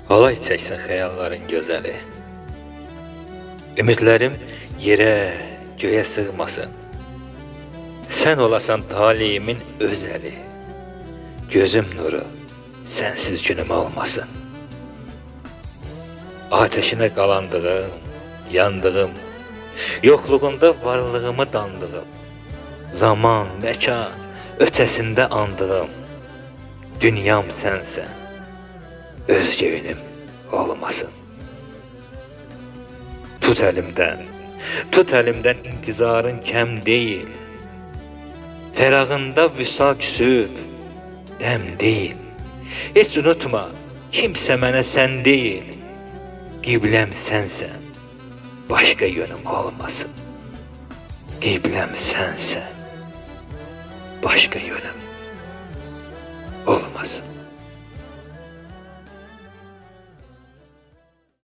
Halay çəksin xəyalların gözəli. Ümidlərim yerə, göyə sığmasın. Sən olasan taliyimin özəli. Gözüm nuru sənsiz günüm olmasın. Ateşinə qalandığım, yandığım, yoxluğunda varlığımı dandığım, zaman, məkan ötəsində andığım, dünyam sənsən, özgə günüm olmasın. Tut əlimdən intizarın kəm deyil. Fərağında vüsal küsüb, dəm deyil. Heç unutma, kimsə mənə sən deyil. Qibləm sənsən, başqa yönüm olmasın. Qibləm sənsən, başqa yönüm olmasın.